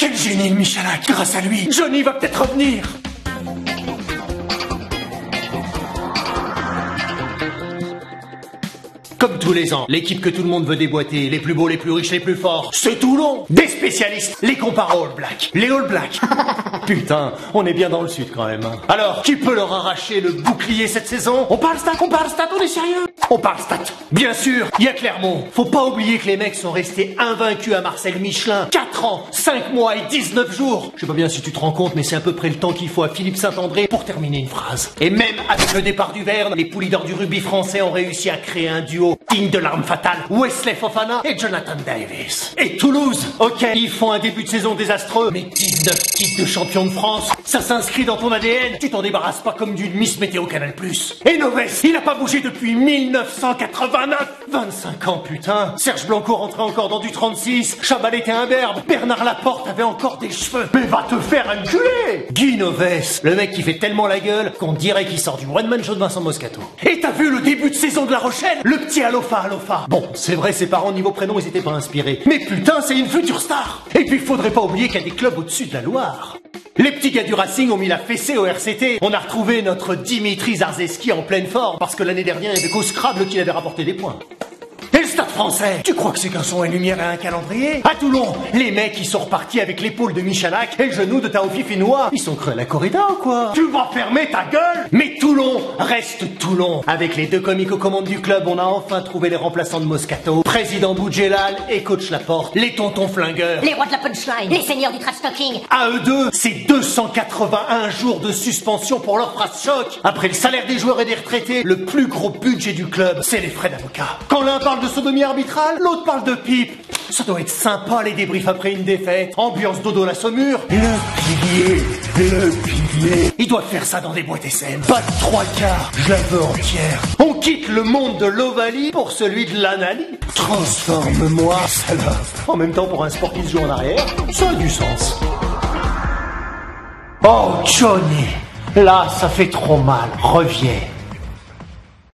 Quel génie, le Michalak. Grâce à lui, Johnny va peut-être revenir. Comme tous les ans, l'équipe que tout le monde veut déboîter, les plus beaux, les plus riches, les plus forts, c'est Toulon. Des spécialistes les comparent aux All Blacks. Les All Blacks. Putain, on est bien dans le sud quand même. Hein. Alors, qui peut leur arracher le bouclier cette saison? On parle stat, on est sérieux? On parle stat. Bien sûr, il y a Clermont. Faut pas oublier que les mecs sont restés invaincus à Marcel Michelin. 4 ans, 5 mois et 19 jours. Je sais pas bien si tu te rends compte, mais c'est à peu près le temps qu'il faut à Philippe Saint-André pour terminer une phrase. Et même avec le départ du Verne, les poulies d'or du rugby français ont réussi à créer un duo digne de l'arme fatale, Wesley Fofana et Jonathan Davis. Et Toulouse, ok, ils font un début de saison désastreux, mais 19 titres de champion de France, ça s'inscrit dans ton ADN, tu t'en débarrasses pas comme d'une Miss Météo Canal+. Et Noves, il a pas bougé depuis 1989, 25 ans putain. Serge Blanco rentrait encore dans du 36, Chabal était imberbe, Bernard Laporte avait encore des cheveux. Mais va te faire enculer! Guy Noves, le mec qui fait tellement la gueule qu'on dirait qu'il sort du one-man show de Vincent Moscato. Et t'as vu le début de saison de La Rochelle? Le petit Alofa. Bon, c'est vrai, ses parents niveau prénom, ils étaient pas inspirés. Mais putain, c'est une future star. Et puis, faudrait pas oublier qu'il y a des clubs au-dessus de la Loire. Les petits gars du Racing ont mis la fessée au RCT. On a retrouvé notre Dimitri Zarzeski en pleine forme, parce que l'année dernière, il y avait qu'au Scrabble qu'il avait rapporté des points. Et le Stade Français, tu crois que c'est qu'un son et lumière et un calendrier? À Toulon, les mecs ils sont repartis avec l'épaule de Michalak et le genou de Taofi Finois. Ils sont creux à la corrida ou quoi? Tu vas fermer ta gueule? Mais Toulon reste Toulon. Avec les deux comiques aux commandes du club, on a enfin trouvé les remplaçants de Moscato. Président Boudjelal et coach Laporte, les tontons flingueurs. Les rois de la punchline, les seigneurs du trash talking. À eux deux, c'est 281 jours de suspension pour leur phrase choc. Après le salaire des joueurs et des retraités, le plus gros budget du club, c'est les frais d'avocat. Quand l'un parle de sodomie arbitrale, l'autre parle de pipe. Ça doit être sympa les débriefs après une défaite. Ambiance dodo la Saumur. Le pilier. Ils doivent faire ça dans des boîtes SM. Pas de 3/4, je la veux entière. On quitte le monde de l'Ovalie pour celui de l'Anali. Transforme-moi, salope. En même temps, pour un sport qui se joue en arrière, ça a du sens. Oh, Johnny, là, ça fait trop mal. Reviens.